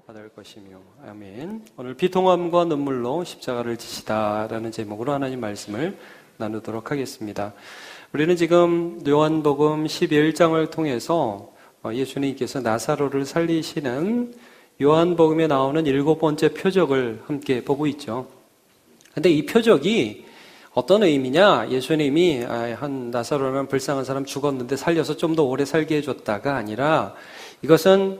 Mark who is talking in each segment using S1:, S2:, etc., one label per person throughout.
S1: 받을 것이며. 아멘. 오늘 비통함과 눈물로 십자가를 지시다라는 제목으로 하나님 말씀을 나누도록 하겠습니다. 우리는 지금 요한복음 11장을 통해서 예수님께서 나사로를 살리시는 요한복음에 나오는 7번째 표적을 함께 보고 있죠. 근데 이 표적이 어떤 의미냐? 예수님이 한 나사로라는 불쌍한 사람 죽었는데 살려서 좀 더 오래 살게 해줬다가 아니라 이것은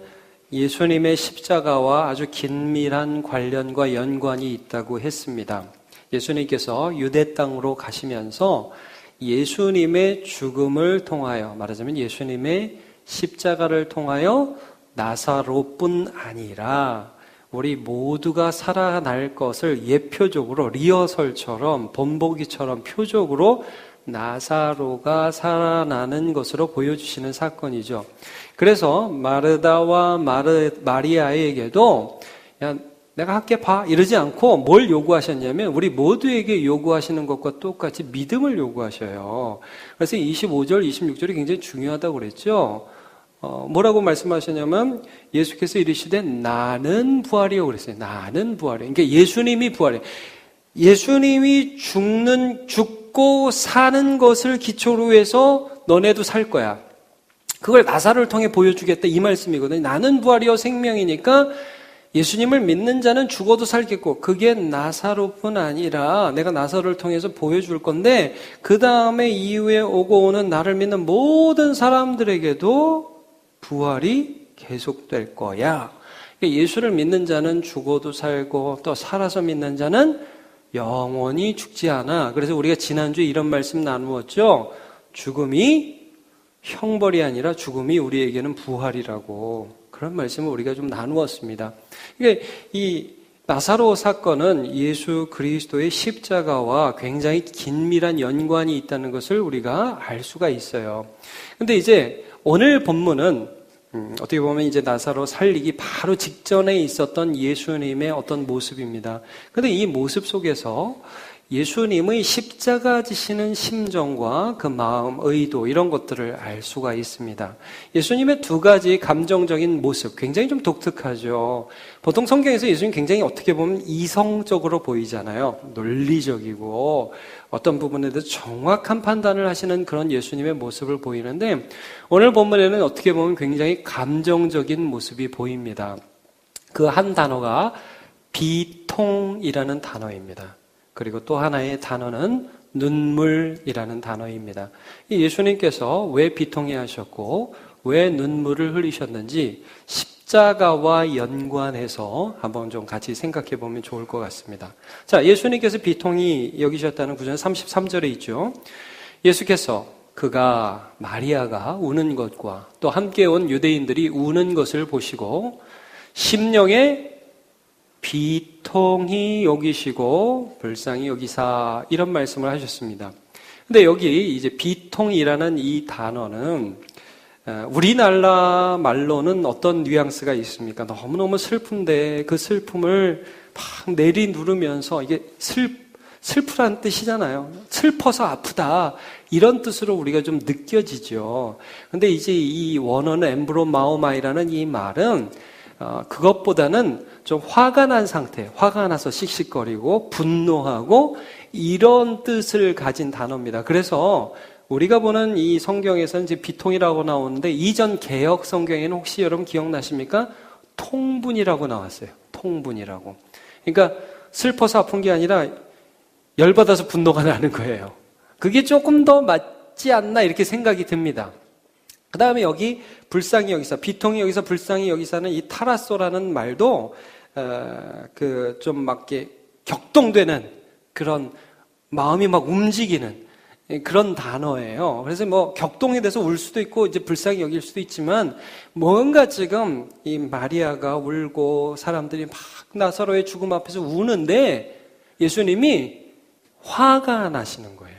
S1: 예수님의 십자가와 아주 긴밀한 관련과 연관이 있다고 했습니다. 예수님께서 유대 땅으로 가시면서 예수님의 죽음을 통하여, 말하자면 예수님의 십자가를 통하여 나사로뿐 아니라 우리 모두가 살아날 것을 예표적으로, 리허설처럼, 본보기처럼 표적으로 나사로가 살아나는 것으로 보여주시는 사건이죠. 그래서 마르다와 마리아에게도 야, 내가 할게 봐 이러지 않고 뭘 요구하셨냐면 우리 모두에게 요구하시는 것과 똑같이 믿음을 요구하셔요. 그래서 25절, 26절이 굉장히 중요하다고 그랬죠. 뭐라고 말씀하셨냐면 예수께서 이르시되 나는 부활이요 그랬어요. 나는 부활이요. 그러니까 예수님이 부활이에요. 예수님이 죽고 사는 것을 기초로 해서 너네도 살 거야. 그걸 나사로를 통해 보여주겠다 이 말씀이거든요. 나는 부활이요 생명이니까 예수님을 믿는 자는 죽어도 살겠고 그게 나사로뿐 아니라 내가 나사로를 통해서 보여줄 건데 그 다음에 이후에 오고 오는 나를 믿는 모든 사람들에게도 부활이 계속될 거야. 예수를 믿는 자는 죽어도 살고 또 살아서 믿는 자는 영원히 죽지 않아. 그래서 우리가 지난주에 이런 말씀 나누었죠. 죽음이 형벌이 아니라 죽음이 우리에게는 부활이라고. 그런 말씀을 우리가 좀 나누었습니다. 그러니까 이 나사로 사건은 예수 그리스도의 십자가와 굉장히 긴밀한 연관이 있다는 것을 우리가 알 수가 있어요. 근데 이제 오늘 본문은 어떻게 보면 이제 나사로 살리기 바로 직전에 있었던 예수님의 어떤 모습입니다. 그런데 이 모습 속에서 예수님의 십자가 지시는 심정과 그 마음, 의도 이런 것들을 알 수가 있습니다. 예수님의 두 가지 감정적인 모습 굉장히 좀 독특하죠. 보통 성경에서 예수님 굉장히 어떻게 보면 이성적으로 보이잖아요. 논리적이고 어떤 부분에 대해서 정확한 판단을 하시는 그런 예수님의 모습을 보이는데 오늘 본문에는 어떻게 보면 굉장히 감정적인 모습이 보입니다. 그 한 단어가 비통이라는 단어입니다. 그리고 또 하나의 단어는 눈물이라는 단어입니다. 예수님께서 왜 비통해 하셨고 왜 눈물을 흘리셨는지 십자가와 연관해서 한번 좀 같이 생각해 보면 좋을 것 같습니다. 자, 예수님께서 비통히 여기셨다는 구절 33절에 있죠. 예수께서 그가 마리아가 우는 것과 또 함께 온 유대인들이 우는 것을 보시고 심령에 비통히 여기시고 불쌍히 여기사 이런 말씀을 하셨습니다. 근데 여기 이제 비통이라는 이 단어는 우리나라 말로는 어떤 뉘앙스가 있습니까? 너무너무 슬픈데 그 슬픔을 막 내리누르면서 이게 슬프란 뜻이잖아요. 슬퍼서 아프다 이런 뜻으로 우리가 좀 느껴지죠. 근데 이제 이 원어는 엠브로마오마이라는 이 말은 그것보다는 좀 화가 난 상태, 화가 나서 씩씩거리고 분노하고 이런 뜻을 가진 단어입니다. 그래서 우리가 보는 이 성경에서는 이제 비통이라고 나오는데 이전 개역 성경에는 혹시 여러분 기억나십니까? 통분이라고 나왔어요. 통분이라고. 그러니까 슬퍼서 아픈 게 아니라 열받아서 분노가 나는 거예요. 그게 조금 더 맞지 않나 이렇게 생각이 듭니다. 그 다음에 여기 불쌍히 여기사, 비통히 여기사, 불쌍히 여기사는 이 타라소라는 말도 좀 막 이렇게 격동되는 그런 마음이 막 움직이는 그런 단어예요. 그래서 뭐 격동이 돼서 울 수도 있고 이제 불쌍히 여길 수도 있지만 뭔가 지금 이 마리아가 울고 사람들이 막 나사로의 죽음 앞에서 우는데 예수님이 화가 나시는 거예요.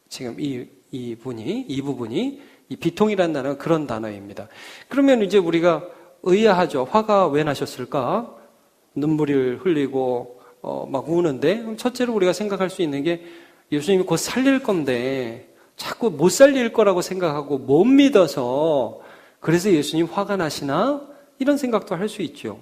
S1: 지금 이 부분이 이 비통이라는 단어가 그런 단어입니다. 그러면 이제 우리가 의아하죠. 화가 왜 나셨을까? 눈물을 흘리고 막 우는데 첫째로 우리가 생각할 수 있는 게 예수님이 곧 살릴 건데 자꾸 못 살릴 거라고 생각하고 못 믿어서 그래서 예수님 화가 나시나? 이런 생각도 할 수 있죠.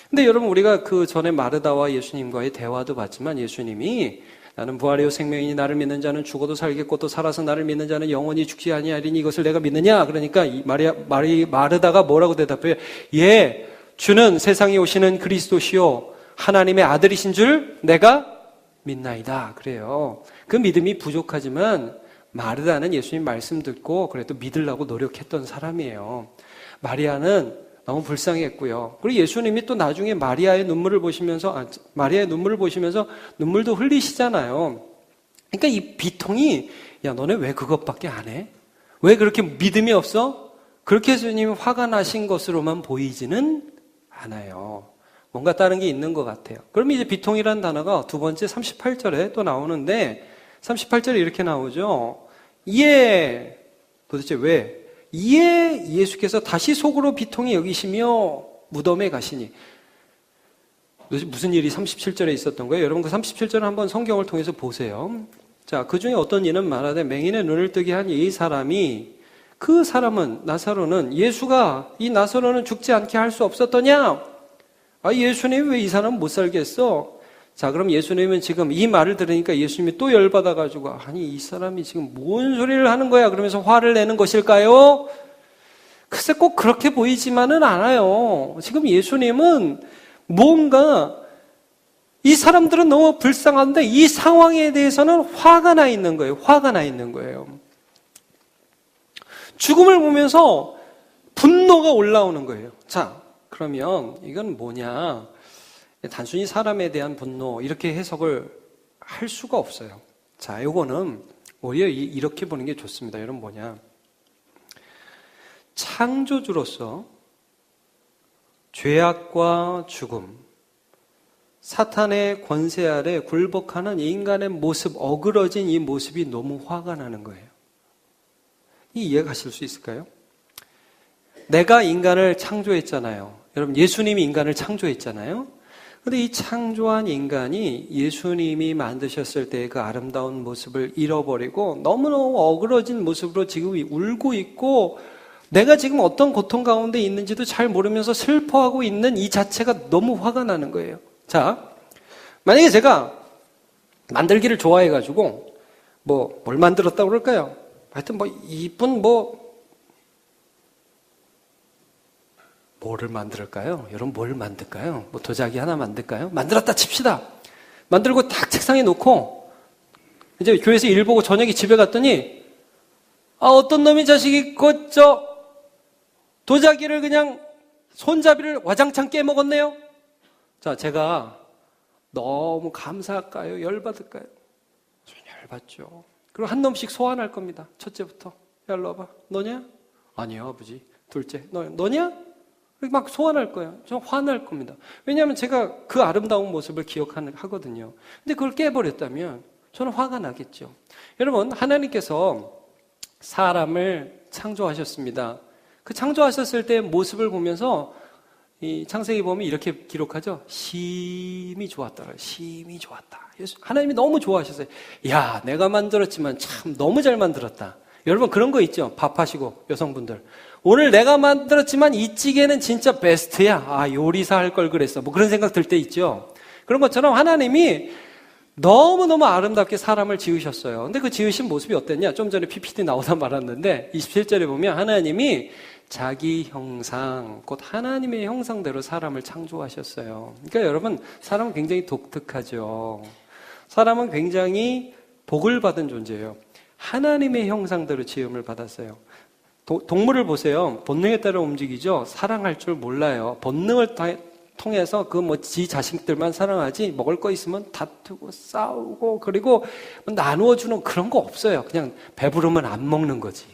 S1: 근데 여러분, 우리가 그 전에 마르다와 예수님과의 대화도 봤지만 예수님이 나는 부활이요 생명이니 나를 믿는 자는 죽어도 살겠고 또 살아서 나를 믿는 자는 영원히 죽지 아니하리니 이것을 내가 믿느냐? 그러니까 마르다가 뭐라고 대답해요? 예, 주는 세상에 오시는 그리스도시요 하나님의 아들이신 줄 내가 믿나이다. 그래요. 그 믿음이 부족하지만 마르다는 예수님 말씀 듣고 그래도 믿으려고 노력했던 사람이에요. 마리아는 너무 불쌍했고요. 그리고 예수님이 또 나중에 마리아의 눈물을 보시면서 눈물도 흘리시잖아요. 그러니까 이 비통이, 야, 너네 왜 그것밖에 안 해? 왜 그렇게 믿음이 없어? 그렇게 예수님이 화가 나신 것으로만 보이지는 않아요. 뭔가 다른 게 있는 것 같아요. 그럼 이제 비통이라는 단어가 두 번째 38절에 또 나오는데 38절에 이렇게 나오죠. 이에 도대체 왜? 이에 예수께서 다시 속으로 비통히 여기시며 무덤에 가시니. 무슨 일이 37절에 있었던 거예요? 여러분 그 37절을 한번 성경을 통해서 보세요. 자, 그 중에 어떤 이는 말하되 맹인의 눈을 뜨게 한 이 사람이, 그 사람은 나사로는 예수가 이 나사로는 죽지 않게 할 수 없었더냐? 아, 예수님이 왜 이 사람 못 살게 했어? 자, 그럼 예수님은 지금 이 말을 들으니까 예수님이 또 열받아가지고, 아니, 이 사람이 지금 뭔 소리를 하는 거야? 그러면서 화를 내는 것일까요? 글쎄, 꼭 그렇게 보이지만은 않아요. 지금 예수님은 뭔가, 이 사람들은 너무 불쌍한데 이 상황에 대해서는 화가 나 있는 거예요. 화가 나 있는 거예요. 죽음을 보면서 분노가 올라오는 거예요. 자, 그러면 이건 뭐냐? 단순히 사람에 대한 분노 이렇게 해석을 할 수가 없어요. 자, 요거는 오히려 이렇게 보는 게 좋습니다. 여러분 뭐냐? 창조주로서 죄악과 죽음, 사탄의 권세 아래 굴복하는 인간의 모습, 어그러진 이 모습이 너무 화가 나는 거예요. 이해가실 수 있을까요? 내가 인간을 창조했잖아요. 여러분, 예수님이 인간을 창조했잖아요. 근데 이 창조한 인간이 예수님이 만드셨을 때의 그 아름다운 모습을 잃어버리고 너무너무 어그러진 모습으로 지금 울고 있고, 내가 지금 어떤 고통 가운데 있는지도 잘 모르면서 슬퍼하고 있는 이 자체가 너무 화가 나는 거예요. 자, 만약에 제가 만들기를 좋아해가지고 뭘 만들었다고 그럴까요? 하여튼 이쁜 뭐를 만들까요? 여러분 뭘 만들까요? 도자기 하나 만들까요? 만들었다 칩시다. 만들고 딱 책상에 놓고 이제 교회에서 일 보고 저녁에 집에 갔더니 어떤 놈이 자식이 도자기를 그냥 손잡이를 와장창 깨먹었네요. 자, 제가 너무 감사할까요? 열받을까요? 열받죠. 그리고 한 놈씩 소환할 겁니다. 첫째부터. 야, 일로 와봐. 너냐? 아니요, 아버지. 둘째. 너냐? 막 소환할 거예요. 저 화날 겁니다. 왜냐하면 제가 그 아름다운 모습을 기억하거든요. 근데 그걸 깨버렸다면 저는 화가 나겠죠. 여러분, 하나님께서 사람을 창조하셨습니다. 그 창조하셨을 때 모습을 보면서 이 창세기 보면 이렇게 기록하죠. 심히 좋았다. 심히 좋았다. 하나님이 너무 좋아하셨어요. 야, 내가 만들었지만 참 너무 잘 만들었다. 여러분 그런 거 있죠. 밥하시고 여성분들. 오늘 내가 만들었지만 이 찌개는 진짜 베스트야. 요리사 할 걸 그랬어. 그런 생각 들 때 있죠. 그런 것처럼 하나님이 너무너무 아름답게 사람을 지으셨어요. 근데 그 지으신 모습이 어땠냐? 좀 전에 PPT 나오다 말았는데 27절에 보면 하나님이 자기 형상, 곧 하나님의 형상대로 사람을 창조하셨어요. 그러니까 여러분, 사람은 굉장히 독특하죠. 사람은 굉장히 복을 받은 존재예요. 하나님의 형상대로 지음을 받았어요. 동물을 보세요. 본능에 따라 움직이죠. 사랑할 줄 몰라요. 본능을 통해서 지 자식들만 사랑하지, 먹을 거 있으면 다투고 싸우고 그리고 나누어주는 그런 거 없어요. 그냥 배부르면 안 먹는 거지.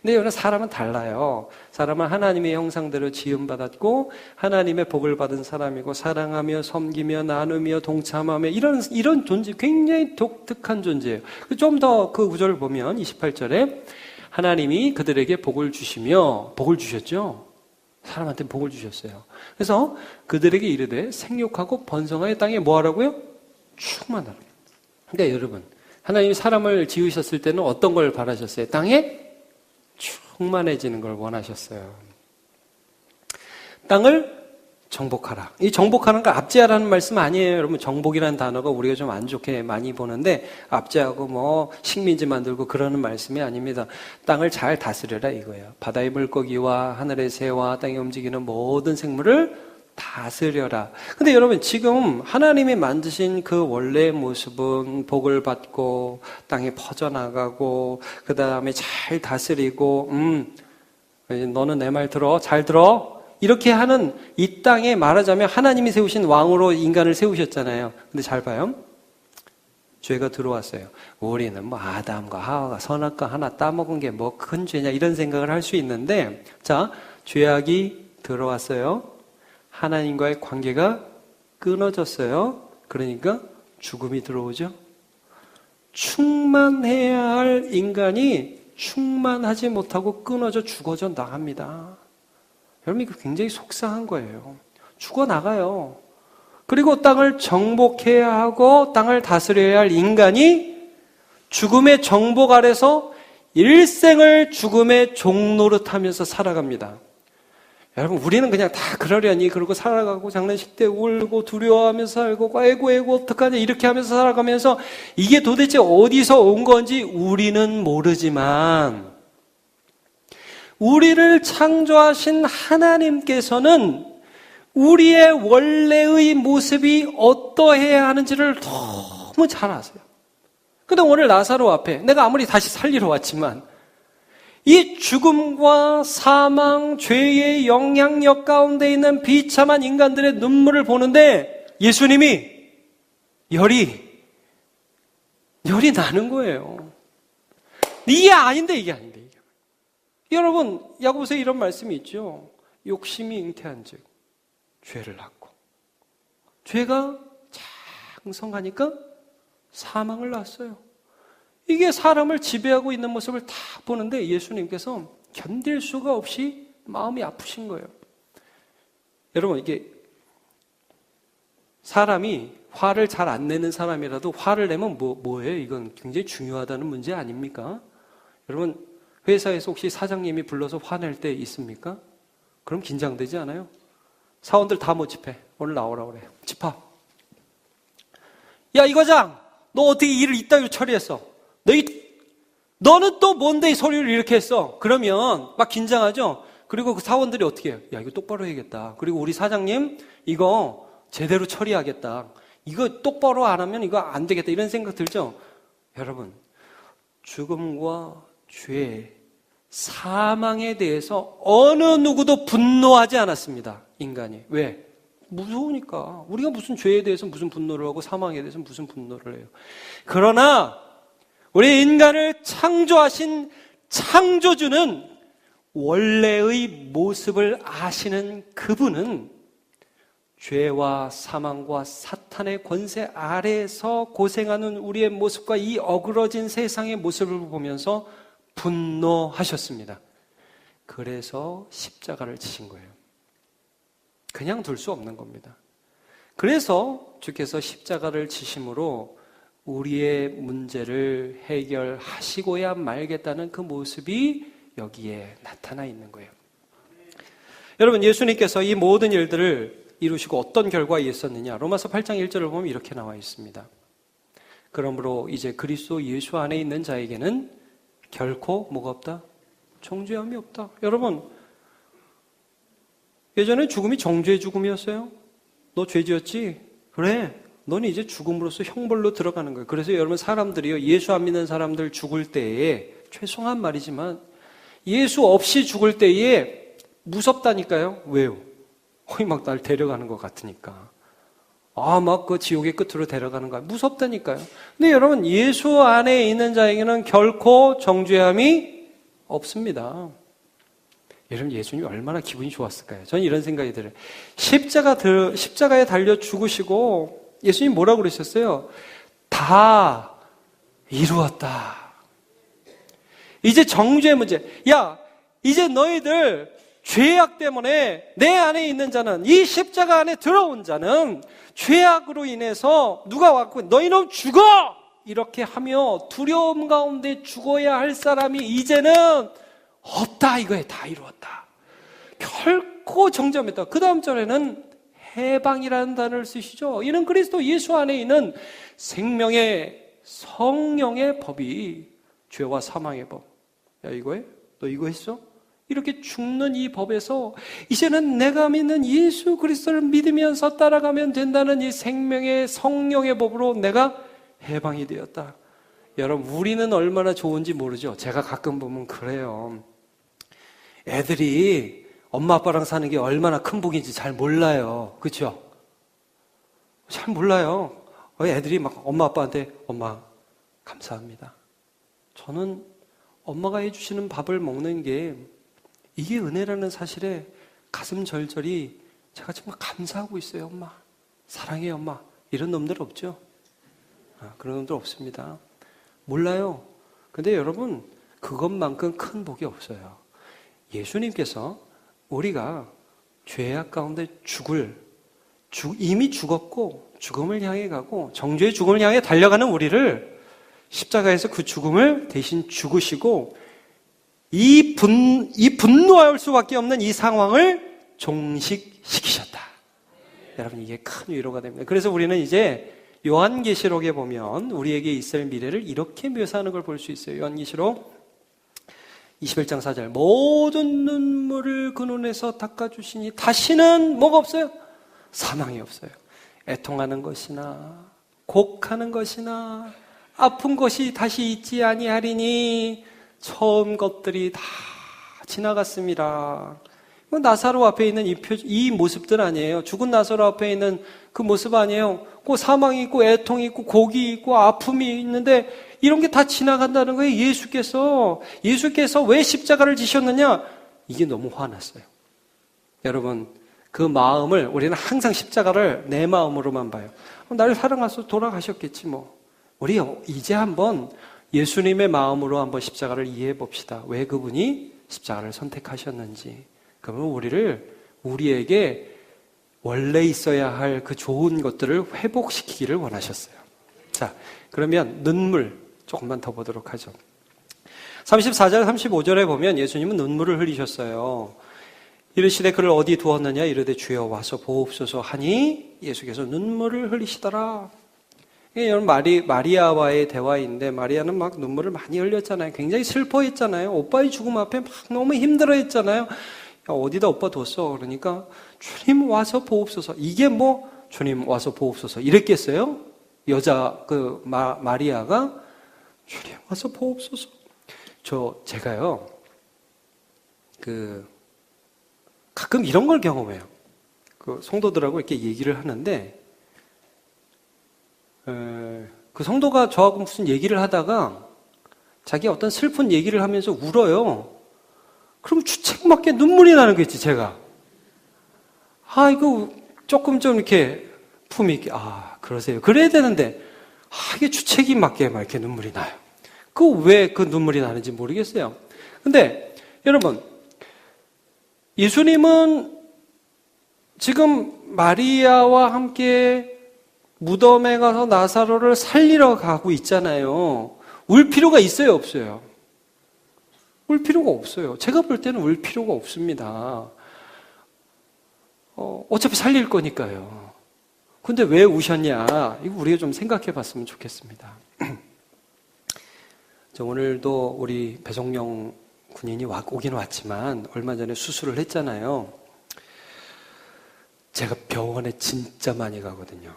S1: 근데 여러분, 사람은 달라요. 사람은 하나님의 형상대로 지음받았고 하나님의 복을 받은 사람이고 사랑하며 섬기며 나누며 동참하며 이런 존재, 굉장히 독특한 존재예요. 좀 더 그 구절을 보면 28절에 하나님이 그들에게 복을 주시며, 복을 주셨죠. 사람한테 복을 주셨어요. 그래서 그들에게 이르되 생육하고 번성하여 땅에 뭐 하라고요? 충만하라. 그러니까 여러분, 하나님이 사람을 지으셨을 때는 어떤 걸 바라셨어요? 땅에 충만해지는 걸 원하셨어요. 땅을 정복하라. 이 정복하는 거 압제하라는 말씀 아니에요. 여러분, 정복이라는 단어가 우리가 좀 안 좋게 많이 보는데 압제하고 뭐 식민지 만들고 그러는 말씀이 아닙니다. 땅을 잘 다스려라 이거예요. 바다의 물고기와 하늘의 새와 땅에 움직이는 모든 생물을 다스려라. 근데 여러분, 지금 하나님이 만드신 그 원래의 모습은 복을 받고 땅에 퍼져나가고 그 다음에 잘 다스리고 너는 내 말 들어, 잘 들어, 이렇게 하는 이 땅에 말하자면 하나님이 세우신 왕으로 인간을 세우셨잖아요. 근데 잘 봐요. 죄가 들어왔어요. 우리는 뭐 아담과 하와가 선악과 하나 따먹은 게 뭐 큰 죄냐 이런 생각을 할 수 있는데, 자, 죄악이 들어왔어요. 하나님과의 관계가 끊어졌어요. 그러니까 죽음이 들어오죠. 충만해야 할 인간이 충만하지 못하고 끊어져 죽어져 나갑니다. 여러분, 이거 굉장히 속상한 거예요. 죽어나가요. 그리고 땅을 정복해야 하고 땅을 다스려야 할 인간이 죽음의 정복 아래서 일생을 죽음의 종노릇하면서 살아갑니다. 여러분, 우리는 그냥 다 그러려니 그러고 살아가고 장례식 때 울고 두려워하면서 살고 아이고 어떡하냐 이렇게 하면서 살아가면서 이게 도대체 어디서 온 건지 우리는 모르지만 우리를 창조하신 하나님께서는 우리의 원래의 모습이 어떠해야 하는지를 너무 잘 아세요. 근데 오늘 나사로 앞에 내가 아무리 다시 살리러 왔지만 이 죽음과 사망, 죄의 영향력 가운데 있는 비참한 인간들의 눈물을 보는데 예수님이 열이 나는 거예요. 이게 아닌데. 여러분, 야고보서에 이런 말씀이 있죠. 욕심이 잉태한 즉 죄를 낳고 죄가 장성하니까 사망을 낳았어요. 이게 사람을 지배하고 있는 모습을 다 보는데 예수님께서 견딜 수가 없이 마음이 아프신 거예요. 여러분, 이게 사람이 화를 잘 안 내는 사람이라도 화를 내면 뭐예요? 이건 굉장히 중요하다는 문제 아닙니까? 여러분, 회사에서 혹시 사장님이 불러서 화낼 때 있습니까? 그럼 긴장되지 않아요? 사원들 다 모집해. 오늘 나오라 그래요. 집합. 야, 이 과장, 너 어떻게 일을 이따위로 처리했어? 너는 또 뭔데 이 소리를 이렇게 했어? 그러면 막 긴장하죠? 그리고 그 사원들이 어떻게 해요? 야, 이거 똑바로 해야겠다. 그리고 우리 사장님, 이거 제대로 처리하겠다. 이거 똑바로 안 하면 이거 안 되겠다. 이런 생각 들죠? 여러분, 죽음과 죄, 사망에 대해서 어느 누구도 분노하지 않았습니다. 인간이. 왜? 무서우니까. 우리가 무슨 죄에 대해서 무슨 분노를 하고 사망에 대해서 무슨 분노를 해요. 그러나 우리 인간을 창조하신 창조주는 원래의 모습을 아시는 그분은 죄와 사망과 사탄의 권세 아래에서 고생하는 우리의 모습과 이 어그러진 세상의 모습을 보면서 분노하셨습니다. 그래서 십자가를 지신 거예요. 그냥 둘 수 없는 겁니다. 그래서 주께서 십자가를 지심으로 우리의 문제를 해결하시고야 말겠다는 그 모습이 여기에 나타나 있는 거예요. 여러분, 예수님께서 이 모든 일들을 이루시고 어떤 결과가 있었느냐? 로마서 8장 1절을 보면 이렇게 나와 있습니다. 그러므로 이제 그리스도 예수 안에 있는 자에게는 결코 뭐가 없다? 정죄함이 없다. 여러분, 예전에 죽음이 정죄의 죽음이었어요. 너 죄 지었지? 그래. 너는 이제 죽음으로써 형벌로 들어가는 거예요. 그래서 여러분, 사람들이요, 예수 안 믿는 사람들 죽을 때에, 죄송한 말이지만 예수 없이 죽을 때에 무섭다니까요. 왜요? 거의 막 날 데려가는 것 같으니까. 막 그 지옥의 끝으로 데려가는 거야. 무섭다니까요. 근데 여러분, 예수 안에 있는 자에게는 결코 정죄함이 없습니다. 여러분, 예수님이 얼마나 기분이 좋았을까요? 저는 이런 생각이 들어요. 십자가에 달려 죽으시고 예수님 뭐라고 그러셨어요? 다 이루었다. 이제 정죄의 문제. 야, 이제 너희들 죄악 때문에 내 안에 있는 자는, 이 십자가 안에 들어온 자는 죄악으로 인해서 누가 왔고 너희는 죽어! 이렇게 하며 두려움 가운데 죽어야 할 사람이 이제는 없다. 이거에 다 이루었다. 결코 정죄함이 없다. 그 다음 절에는 해방이라는 단어를 쓰시죠. 이는 그리스도 예수 안에 있는 생명의 성령의 법이 죄와 사망의 법. 야, 이거해? 너 이거 했어? 이렇게 죽는 이 법에서 이제는 내가 믿는 예수 그리스도를 믿으면서 따라가면 된다는 이 생명의 성령의 법으로 내가 해방이 되었다. 여러분, 우리는 얼마나 좋은지 모르죠. 제가 가끔 보면 그래요. 애들이 엄마 아빠랑 사는 게 얼마나 큰 복인지 잘 몰라요. 그렇죠? 잘 몰라요. 애들이 막 엄마 아빠한테 엄마 감사합니다. 저는 엄마가 해주시는 밥을 먹는 게 이게 은혜라는 사실에 가슴 절절히 제가 정말 감사하고 있어요. 엄마 사랑해 엄마. 이런 놈들 없죠? 그런 놈들 없습니다. 몰라요. 근데 여러분, 그것만큼 큰 복이 없어요. 예수님께서 우리가 죄악 가운데 이미 죽었고 죽음을 향해 가고 정죄의 죽음을 향해 달려가는 우리를 십자가에서 그 죽음을 대신 죽으시고 이 분노할 수밖에 없는 이 상황을 종식시키셨다. 여러분, 이게 큰 위로가 됩니다. 그래서 우리는 이제 요한계시록에 보면 우리에게 있을 미래를 이렇게 묘사하는 걸 볼 수 있어요. 요한계시록 21장 4절. 모든 눈물을 그 눈에서 닦아주시니 다시는 뭐가 없어요? 사망이 없어요. 애통하는 것이나 곡하는 것이나 아픈 것이 다시 있지 아니하리니 처음 것들이 다 지나갔습니다. 나사로 앞에 있는 이 모습들 아니에요. 죽은 나사로 앞에 있는 그 모습 아니에요. 그 사망이 있고 애통이 있고 곡이 있고 아픔이 있는데 이런 게 다 지나간다는 거예요. 예수께서 왜 십자가를 지셨느냐? 이게 너무 화났어요. 여러분, 그 마음을 우리는 항상 십자가를 내 마음으로만 봐요. 나를 사랑하셔서 돌아가셨겠지 뭐. 우리 이제 한번 예수님의 마음으로 한번 십자가를 이해해 봅시다. 왜 그분이 십자가를 선택하셨는지. 그러면 우리에게 원래 있어야 할 그 좋은 것들을 회복시키기를 원하셨어요. 자, 그러면 눈물 조금만 더 보도록 하죠. 34절, 35절에 보면 예수님은 눈물을 흘리셨어요. 이르시되 그를 어디 두었느냐 이르되 주여 와서 보옵소서 하니 예수께서 눈물을 흘리시더라. 여러분, 마리아와의 대화인데 마리아는 막 눈물을 많이 흘렸잖아요. 굉장히 슬퍼했잖아요. 오빠의 죽음 앞에 막 너무 힘들어했잖아요. 어디다 오빠 뒀어? 그러니까 주님 와서 보옵소서. 이게 뭐 주님 와서 보옵소서 이랬겠어요? 여자 마리아가 주님 와서 보옵소서. 제가요 가끔 이런 걸 경험해요. 성도들하고 이렇게 얘기를 하는데 그 성도가 저하고 무슨 얘기를 하다가 자기 어떤 슬픈 얘기를 하면서 울어요. 그럼 주책맞게 눈물이 나는 거지, 제가. 이거 조금 좀 이렇게 품이 있게, 그러세요. 그래야 되는데, 이게 주책이 맞게 막 이렇게 눈물이 나요. 왜 그 눈물이 나는지 모르겠어요. 근데, 여러분, 예수님은 지금 마리아와 함께 무덤에 가서 나사로를 살리러 가고 있잖아요. 울 필요가 있어요, 없어요? 울 필요가 없어요. 제가 볼 때는 울 필요가 없습니다. 어차피 살릴 거니까요. 근데 왜 우셨냐? 이거 우리가 좀 생각해 봤으면 좋겠습니다. 오늘도 우리 배송영 군인이 오긴 왔지만 얼마 전에 수술을 했잖아요. 제가 병원에 진짜 많이 가거든요.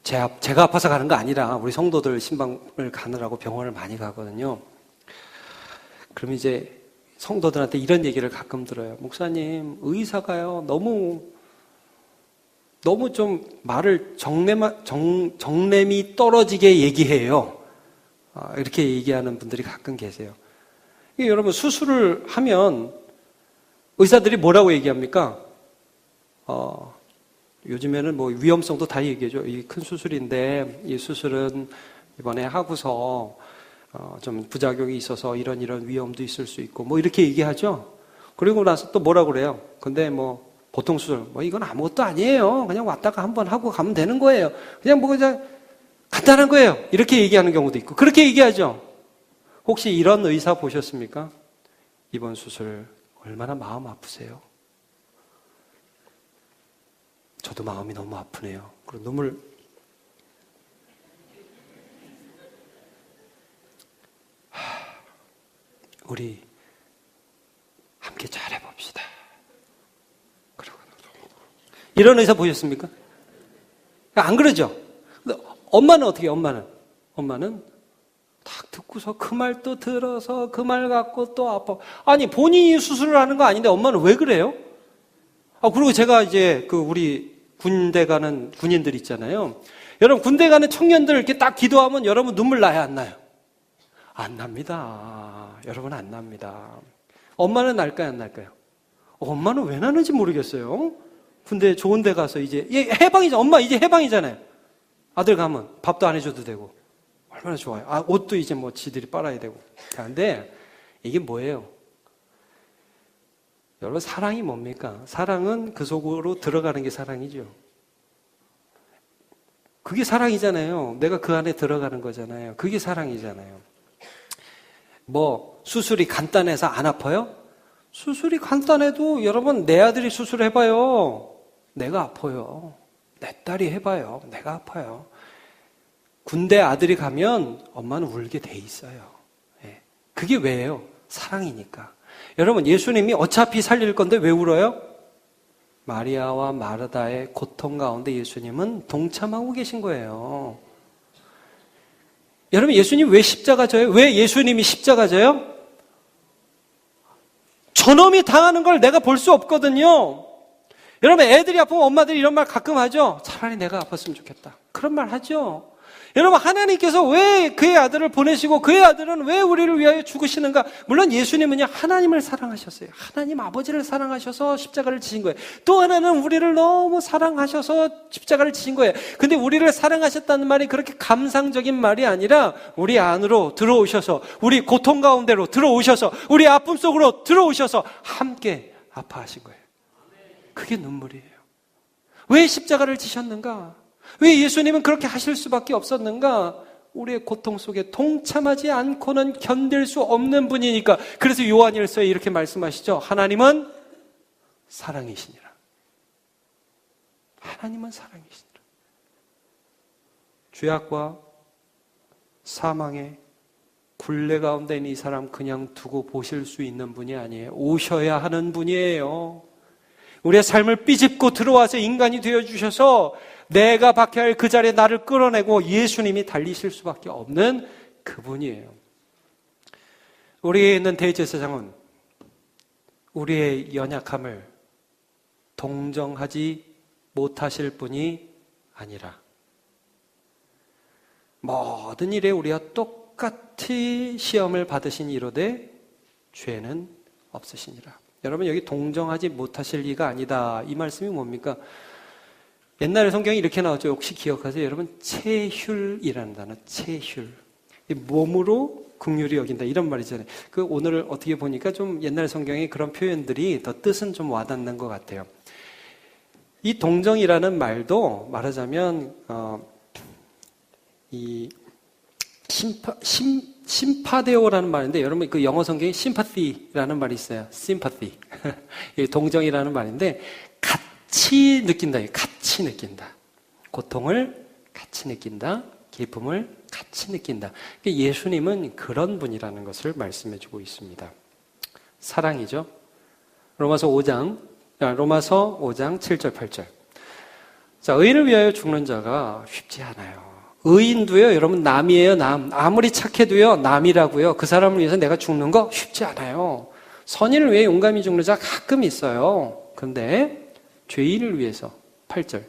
S1: 제가 아파서 가는 거 아니라 우리 성도들 신방을 가느라고 병원을 많이 가거든요. 그럼 이제 성도들한테 이런 얘기를 가끔 들어요. 목사님, 의사가요 너무 좀 말을 정냄이 떨어지게 얘기해요. 이렇게 얘기하는 분들이 가끔 계세요. 여러분, 수술을 하면 의사들이 뭐라고 얘기합니까? 요즘에는 뭐 위험성도 다 얘기해줘. 이 큰 수술인데 이 수술은 이번에 하고서 좀 부작용이 있어서 이런 위험도 있을 수 있고 뭐 이렇게 얘기하죠. 그리고 나서 또 뭐라고 그래요? 근데 뭐 보통 수술 이건 아무것도 아니에요. 그냥 왔다가 한번 하고 가면 되는 거예요. 그냥 간단한 거예요. 이렇게 얘기하는 경우도 있고 그렇게 얘기하죠. 혹시 이런 의사 보셨습니까? 이번 수술 얼마나 마음 아프세요? 저도 마음이 너무 아프네요. 그리고 눈물 우리 함께 잘해봅시다. 이런 의사 보셨습니까? 안 그러죠? 근데 엄마는 어떻게 해요? 엄마는 딱 듣고서 그 말 또 들어서 그 말 갖고 또 아파. 아니 본인이 수술을 하는 거 아닌데 엄마는 왜 그래요? 그리고 제가 이제 우리 군대 가는 군인들 있잖아요. 여러분 군대 가는 청년들 이렇게 딱 기도하면 여러분 눈물 나요, 안 나요? 안 납니다. 여러분 안 납니다. 엄마는 날까요, 안 날까요? 엄마는 왜 나는지 모르겠어요. 군대 좋은 데 가서 이제 해방이죠. 엄마 이제 해방이잖아요. 아들 가면 밥도 안 해줘도 되고 얼마나 좋아요. 옷도 이제 뭐 지들이 빨아야 되고. 그런데 이게 뭐예요? 여러분 사랑이 뭡니까? 사랑은 그 속으로 들어가는 게 사랑이죠. 그게 사랑이잖아요. 내가 그 안에 들어가는 거잖아요. 그게 사랑이잖아요. 뭐 수술이 간단해서 안 아파요? 수술이 간단해도 여러분 내 아들이 수술해봐요. 내가 아파요. 내 딸이 해봐요. 내가 아파요. 군대 아들이 가면 엄마는 울게 돼 있어요. 그게 왜예요? 사랑이니까. 여러분 예수님이 어차피 살릴 건데 왜 울어요? 마리아와 마르다의 고통 가운데 예수님은 동참하고 계신 거예요. 여러분 예수님 왜 십자가 져요? 왜 예수님이 십자가 져요? 저놈이 당하는 걸 내가 볼 수 없거든요. 여러분 애들이 아프면 엄마들이 이런 말 가끔 하죠. 차라리 내가 아팠으면 좋겠다. 그런 말 하죠. 여러분 하나님께서 왜 그의 아들을 보내시고 그의 아들은 왜 우리를 위하여 죽으시는가? 물론 예수님은요 하나님을 사랑하셨어요. 하나님 아버지를 사랑하셔서 십자가를 지신 거예요. 또 하나는 우리를 너무 사랑하셔서 십자가를 지신 거예요. 근데 우리를 사랑하셨다는 말이 그렇게 감상적인 말이 아니라 우리 안으로 들어오셔서 우리 고통 가운데로 들어오셔서 우리 아픔 속으로 들어오셔서 함께 아파하신 거예요. 그게 눈물이에요. 왜 십자가를 지셨는가? 왜 예수님은 그렇게 하실 수밖에 없었는가? 우리의 고통 속에 동참하지 않고는 견딜 수 없는 분이니까. 그래서 요한일서에 이렇게 말씀하시죠. 하나님은 사랑이시니라. 하나님은 사랑이시니라. 죄악과 사망의 굴레 가운데 있는 이 사람 그냥 두고 보실 수 있는 분이 아니에요. 오셔야 하는 분이에요. 우리의 삶을 삐집고 들어와서 인간이 되어주셔서 내가 박혀야 할 그 자리에 나를 끌어내고 예수님이 달리실 수밖에 없는 그분이에요. 우리에 있는 대제사장은 우리의 연약함을 동정하지 못하실 분이 아니라 모든 일에 우리와 똑같이 시험을 받으신 이로되 죄는 없으시니라. 여러분 여기 동정하지 못하실 리가 아니다. 이 말씀이 뭡니까? 옛날에 성경이 이렇게 나왔죠. 혹시 기억하세요? 여러분 체휼이라는 단어. 체휼. 몸으로 긍휼히 여긴다 이런 말이잖아요. 오늘 어떻게 보니까 좀 옛날 성경의 그런 표현들이 더 뜻은 좀 와닿는 것 같아요. 이 동정이라는 말도 말하자면 이 심파데오라는 말인데 여러분 그 영어 성경에 심파티라는 말이 있어요. 심파티. 동정이라는 말인데 같이 느낀다. 같이 느낀다. 고통을 같이 느낀다. 기쁨을 같이 느낀다. 예수님은 그런 분이라는 것을 말씀해주고 있습니다. 사랑이죠. 로마서 5장 7절 8절. 자, 의인을 위하여 죽는 자가 쉽지 않아요. 의인도요, 여러분 남이에요, 남. 아무리 착해도요, 남이라고요. 그 사람을 위해서 내가 죽는 거 쉽지 않아요. 선인을 위해 용감히 죽는 자 가끔 있어요. 그런데 죄인을 위해서 8절.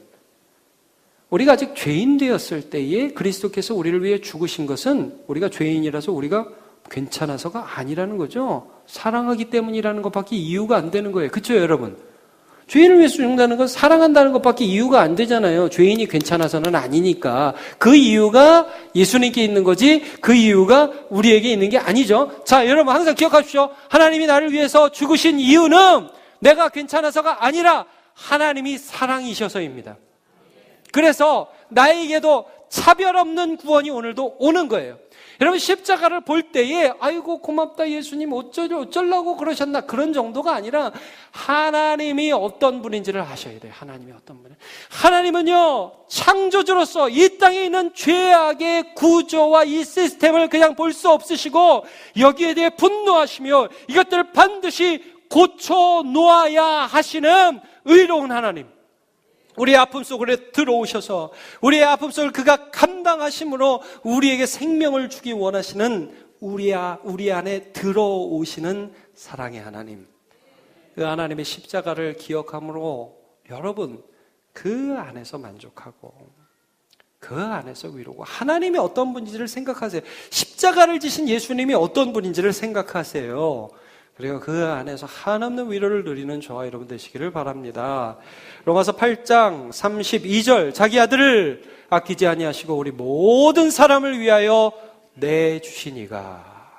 S1: 우리가 아직 죄인 되었을 때에 그리스도께서 우리를 위해 죽으신 것은 우리가 죄인이라서 우리가 괜찮아서가 아니라는 거죠. 사랑하기 때문이라는 것밖에 이유가 안 되는 거예요. 그렇죠, 여러분? 죄인을 위해서 죽는다는 건 사랑한다는 것밖에 이유가 안 되잖아요. 죄인이 괜찮아서는 아니니까. 그 이유가 예수님께 있는 거지 그 이유가 우리에게 있는 게 아니죠. 자, 여러분 항상 기억하십시오. 하나님이 나를 위해서 죽으신 이유는 내가 괜찮아서가 아니라 하나님이 사랑이셔서입니다. 그래서 나에게도 차별 없는 구원이 오늘도 오는 거예요. 여러분, 십자가를 볼 때에 아이고 고맙다 예수님 어쩌려고 그러셨나, 그런 정도가 아니라 하나님이 어떤 분인지를 아셔야 돼요. 하나님이 어떤 분이에요. 하나님은요, 창조주로서 이 땅에 있는 죄악의 구조와 이 시스템을 그냥 볼 수 없으시고 여기에 대해 분노하시며 이것들을 반드시 고쳐 놓아야 하시는 의로운 하나님, 우리의 아픔 속으로 들어오셔서 우리의 아픔 속을 그가 감당하심으로 우리에게 생명을 주기 원하시는 우리 안에 들어오시는 사랑의 하나님, 그 하나님의 십자가를 기억함으로 여러분 그 안에서 만족하고 그 안에서 위로고, 하나님이 어떤 분인지를 생각하세요. 십자가를 지신 예수님이 어떤 분인지를 생각하세요. 그리고 그 안에서 한없는 위로를 누리는 저와 여러분 되시기를 바랍니다. 로마서 8장 32절, 자기 아들을 아끼지 아니하시고 우리 모든 사람을 위하여 내주시니가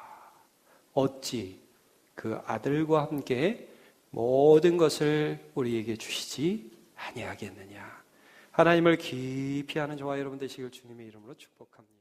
S1: 어찌 그 아들과 함께 모든 것을 우리에게 주시지 아니하겠느냐. 하나님을 깊이 아는 저와 여러분 되시길 주님의 이름으로 축복합니다.